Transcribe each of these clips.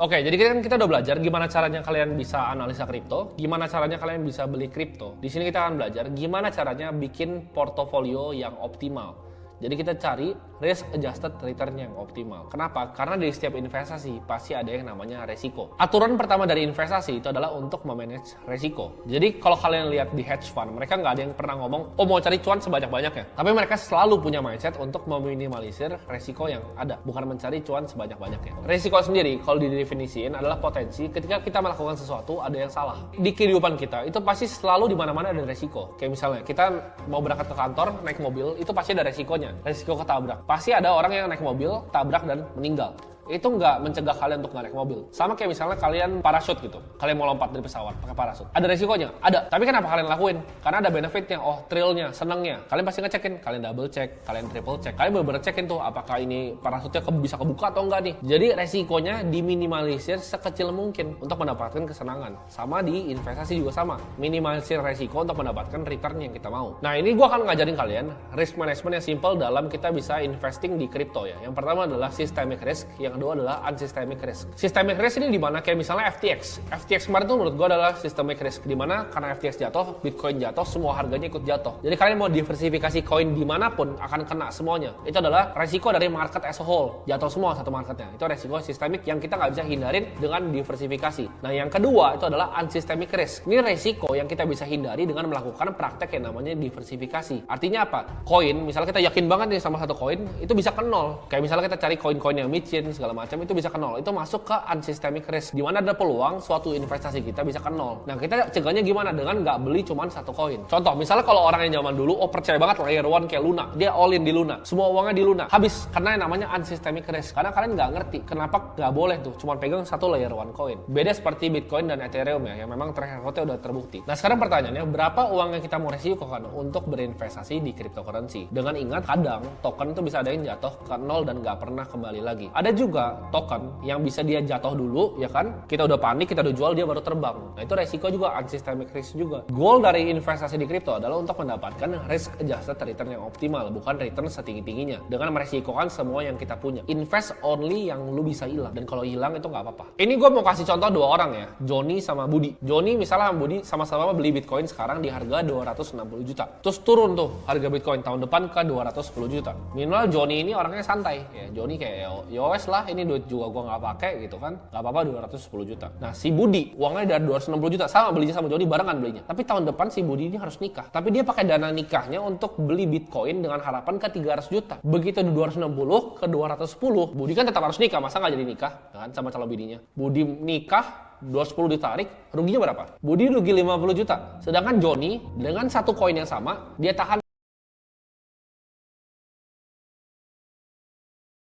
Oke, jadi kita udah belajar gimana caranya kalian bisa analisa kripto, gimana caranya kalian bisa beli kripto. Di sini kita akan belajar gimana caranya bikin portofolio yang optimal. Jadi kita cari risk adjusted return yang optimal. Kenapa? Karena di setiap investasi pasti ada yang namanya resiko. Aturan pertama dari investasi itu adalah untuk memanage resiko. Jadi kalau kalian lihat di hedge fund, mereka nggak ada yang pernah ngomong, oh mau cari cuan sebanyak-banyaknya. Tapi mereka selalu punya mindset untuk meminimalisir resiko yang ada, bukan mencari cuan sebanyak-banyaknya. Resiko sendiri kalau didefinisiin adalah potensi ketika kita melakukan sesuatu ada yang salah. Di kehidupan kita itu pasti selalu di mana-mana ada resiko. Kayak misalnya kita mau berangkat ke kantor naik mobil, itu pasti ada resikonya. Resiko ketabrak. Pasti ada orang yang naik mobil, tabrak dan meninggal. Itu nggak mencegah kalian untuk nggak naik mobil. Sama kayak misalnya kalian parachute gitu. Kalian mau lompat dari pesawat pakai parachute. Ada resikonya? Ada. Tapi kenapa kalian lakuin? Karena ada benefitnya. Oh, thrillnya, senangnya. Kalian pasti ngecekin. Kalian double check, kalian triple check. Kalian bener-bener cekin tuh apakah ini parachute-nya bisa kebuka atau enggak nih. Jadi resikonya diminimalisir sekecil mungkin untuk mendapatkan kesenangan. Sama di investasi juga sama. Minimalisir resiko untuk mendapatkan return yang kita mau. Nah, ini gua akan ngajarin kalian risk management yang simple dalam kita bisa investing di kripto ya. Yang pertama adalah systemic risk, yang kedua adalah unsystemic risk. Systemic risk ini di mana kayak misalnya FTX. FTX kemarin tuh menurut gue adalah systemic risk, di mana karena FTX jatuh, Bitcoin jatuh, semua harganya ikut jatuh. Jadi kalian mau diversifikasi koin dimanapun akan kena semuanya. Itu adalah resiko dari market as a whole. Jatuh semua satu marketnya. Itu resiko sistemik yang kita nggak bisa hindarin dengan diversifikasi. Nah yang kedua itu adalah unsystemic risk. Ini resiko yang kita bisa hindari dengan melakukan praktek yang namanya diversifikasi. Artinya apa? Koin, misalnya kita yakin banget nih sama satu koin, itu bisa ke nol. Kayak misalnya kita cari koin-koin yang micin segala macam, itu bisa ke nol. Itu masuk ke unsystemic risk, di mana ada peluang suatu investasi kita bisa ke nol. Nah kita cegahnya gimana? Dengan nggak beli cuma satu koin. Contoh misalnya kalau orang yang zaman dulu percaya banget layer one kayak Luna, dia all in di Luna, semua uangnya di Luna, habis karena yang namanya unsystemic risk. Karena kalian nggak ngerti kenapa nggak boleh tuh cuma pegang satu layer one coin. Beda seperti Bitcoin dan Ethereum ya, yang memang track recordnya udah terbukti. Nah sekarang pertanyaannya, berapa uang yang kita mau resikokan untuk berinvestasi di cryptocurrency? Dengan ingat kadang token itu bisa ada yang jatuh ke nol dan nggak pernah kembali lagi. Ada juga token yang bisa dia jatuh dulu, ya kan? Kita udah panik, kita udah jual, dia baru terbang. Nah itu resiko juga, unsystemic risk juga. Goal dari investasi di kripto adalah untuk mendapatkan risk adjusted return yang optimal, bukan return setinggi-tingginya. Dengan meresikokan semua yang kita punya. Invest only yang lu bisa hilang, dan kalau hilang itu nggak apa-apa. Ini gue mau kasih contoh dua orang ya, Johnny sama Budi. Johnny misalnya sama Budi sama-sama beli Bitcoin sekarang di harga 260 juta. Terus turun tuh harga Bitcoin tahun depan ke 210 juta. Minimal Johnny ini orangnya santai. Ya Johnny kayak yowes lah, ini duit juga gue nggak pakai gitu kan, nggak apa-apa 210 juta. Nah si Budi uangnya dari 260 juta, sama belinya sama Johnny barengan belinya. Tapi tahun depan si Budi ini harus nikah, tapi dia pakai dana nikahnya untuk beli Bitcoin dengan harapan ke 300 juta. Begitu di 260 ke 210, Budi kan tetap harus nikah, masa nggak jadi nikah kan sama calon bininya. Budi nikah, 210 ditarik, ruginya berapa? Budi rugi 50 juta. Sedangkan Johnny dengan satu koin yang sama, dia tahan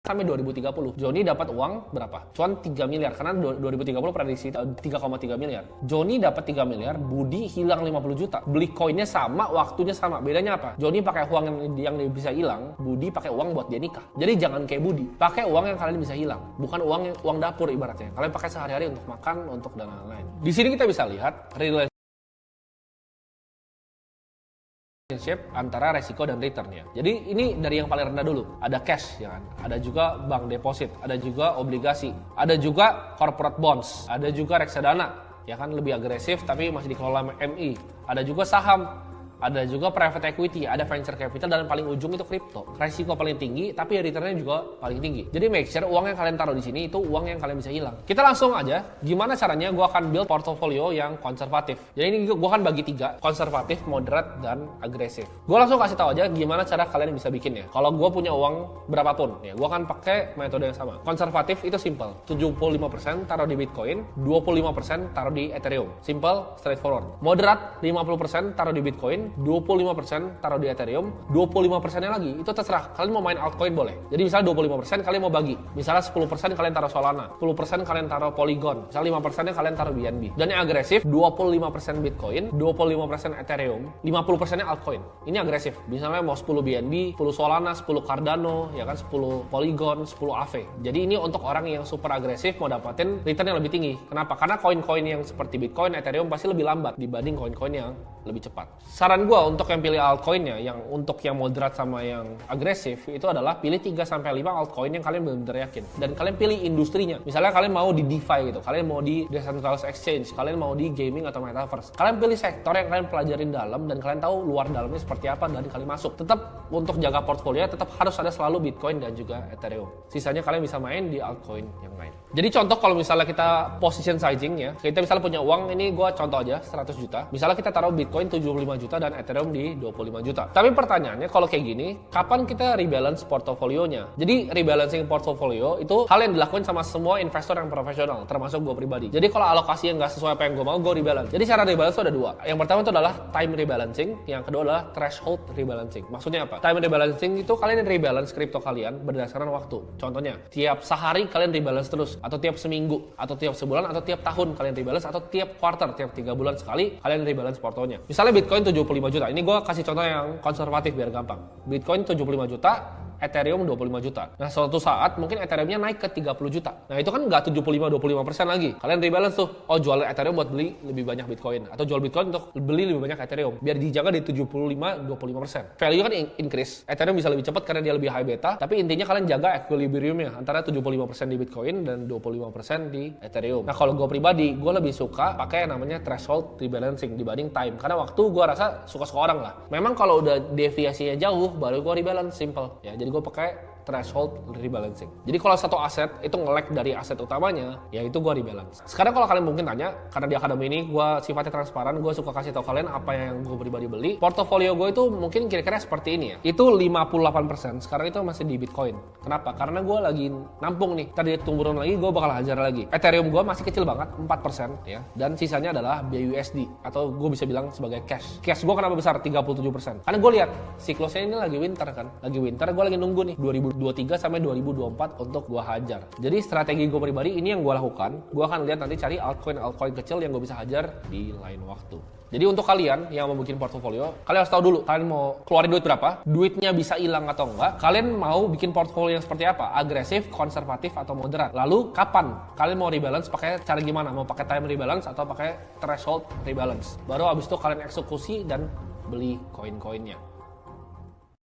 sampai 2030. Johnny dapat uang berapa? Cuan 3 miliar, karena 2030 prediksi 3,3 miliar. Johnny dapat 3 miliar, Budi hilang 50 juta. Beli koinnya sama, waktunya sama. Bedanya apa? Johnny pakai uang yang bisa hilang, Budi pakai uang buat dia nikah. Jadi jangan kayak Budi, pakai uang yang kalian bisa hilang, bukan uang dapur ibaratnya. Kalian pakai sehari-hari untuk makan, untuk dan lain-lain. Di sini kita bisa lihat relationship antara resiko dan return ya. Jadi ini dari yang paling rendah dulu. Ada cash ya kan. Ada juga bank deposit, ada juga obligasi, ada juga corporate bonds, ada juga reksadana ya kan, lebih agresif tapi masih dikelola MI. Ada juga saham, ada juga private equity, ada venture capital, dan paling ujung itu kripto. Resiko paling tinggi, tapi returnnya juga paling tinggi. Jadi make sure uang yang kalian taruh di sini itu uang yang kalian bisa hilang. Kita langsung aja, gimana caranya gue akan build portfolio yang konservatif. Jadi ini gue akan bagi 3, konservatif, moderate, dan agresif. Gue langsung kasih tahu aja gimana cara kalian bisa bikinnya. Kalau gue punya uang berapapun, ya gue akan pakai metode yang sama. Konservatif itu simple, 75% taruh di Bitcoin, 25% taruh di Ethereum. Simple, straightforward. Moderate, 50% taruh di Bitcoin, 25% taruh di Ethereum, 25%-nya lagi itu terserah. Kalian mau main altcoin boleh. Jadi misalnya 25% kalian mau bagi. Misalnya 10% kalian taruh Solana, 10% kalian taruh Polygon, misalnya 5%-nya kalian taruh BNB. Dan yang agresif 25% Bitcoin, 25% Ethereum, 50%-nya altcoin. Ini agresif. Misalnya mau 10 BNB, 10 Solana, 10 Cardano, ya kan, 10 Polygon, 10 Aave. Jadi ini untuk orang yang super agresif mau dapatin return yang lebih tinggi. Kenapa? Karena koin-koin yang seperti Bitcoin, Ethereum pasti lebih lambat dibanding koin-koin yang lebih cepat. Saran saran gue untuk yang pilih altcoinnya, yang untuk yang moderat sama yang agresif itu adalah pilih 3-5 altcoin yang kalian benar-benar yakin, dan kalian pilih industrinya. Misalnya kalian mau di DeFi gitu, kalian mau di decentralized exchange, kalian mau di gaming atau metaverse, kalian pilih sektor yang kalian pelajarin dalam dan kalian tahu luar dalamnya seperti apa dan kalian masuk. Tetap untuk jaga portfolio tetap harus ada selalu Bitcoin dan juga Ethereum. Sisanya kalian bisa main di altcoin yang lain. Jadi contoh kalau misalnya kita position sizing ya, kita misalnya punya uang, ini gue contoh aja 100 juta. Misalnya kita taruh Bitcoin 75 juta dan Ethereum di 25 juta. Tapi pertanyaannya kalau kayak gini, kapan kita rebalance portofolionya? Jadi rebalancing portofolio itu hal yang dilakukan sama semua investor yang profesional, termasuk gue pribadi. Jadi kalau alokasi yang nggak sesuai apa yang gue mau, gue rebalance. Jadi cara rebalance itu ada dua. Yang pertama itu adalah time rebalancing, yang kedua adalah threshold rebalancing. Maksudnya apa? Time rebalancing itu kalian rebalance kripto kalian berdasarkan waktu. Contohnya, tiap sehari kalian rebalance terus, atau tiap seminggu, atau tiap sebulan, atau tiap tahun kalian rebalance, atau tiap quarter, tiap 3 bulan sekali kalian rebalance portonya. Misalnya Bitcoin 75 juta. Ini gue kasih contoh yang konservatif biar gampang. Bitcoin 75 juta, Ethereum 25 juta. Nah, suatu saat mungkin Ethereum-nya naik ke 30 juta. Nah, itu kan nggak 75-25% lagi. Kalian rebalance tuh. Oh, jual Ethereum buat beli lebih banyak Bitcoin. Atau jual Bitcoin untuk beli lebih banyak Ethereum. Biar dijaga di 75-25%. Value kan increase. Ethereum bisa lebih cepat karena dia lebih high beta. Tapi intinya kalian jaga equilibrium-nya. Antara 75% di Bitcoin dan 25% di Ethereum. Nah, kalau gue pribadi, gue lebih suka pakai yang namanya threshold rebalancing dibanding time. Karena waktu gue rasa suka-suka orang lah. Memang kalau udah deviasinya jauh, baru gue rebalance, simple. Ya, jadi gue pakai threshold rebalancing. Jadi kalau satu aset itu nge-lag dari aset utamanya, ya itu gue rebalance. Sekarang kalau kalian mungkin tanya, karena di akademi ini gue sifatnya transparan, gue suka kasih tau kalian apa yang gue pribadi beli. Portofolio gue itu mungkin kira-kira seperti ini ya. Itu 58%, sekarang itu masih di Bitcoin. Kenapa? Karena gue lagi nampung nih. Tadi turun lagi, gue bakal hajar lagi. Ethereum gue masih kecil banget, 4% ya. Dan sisanya adalah BUSD, atau gue bisa bilang sebagai cash. Cash gue kenapa besar? 37%. Karena gue lihat siklusnya ini lagi winter kan. Lagi winter, gue lagi nunggu nih 2023 sampai 2024 untuk gue hajar. Jadi strategi gue pribadi ini yang gue lakukan. Gue akan lihat nanti cari altcoin kecil yang gue bisa hajar di lain waktu. Jadi untuk kalian yang mau bikin portofolio, kalian harus tahu dulu kalian mau keluarin duit berapa, duitnya bisa hilang atau enggak, kalian mau bikin portofolio yang seperti apa, agresif, konservatif, atau moderat. Lalu kapan kalian mau rebalance, pakai cara gimana, mau pakai time rebalance atau pakai threshold rebalance. Baru abis itu kalian eksekusi dan beli koin-koinnya.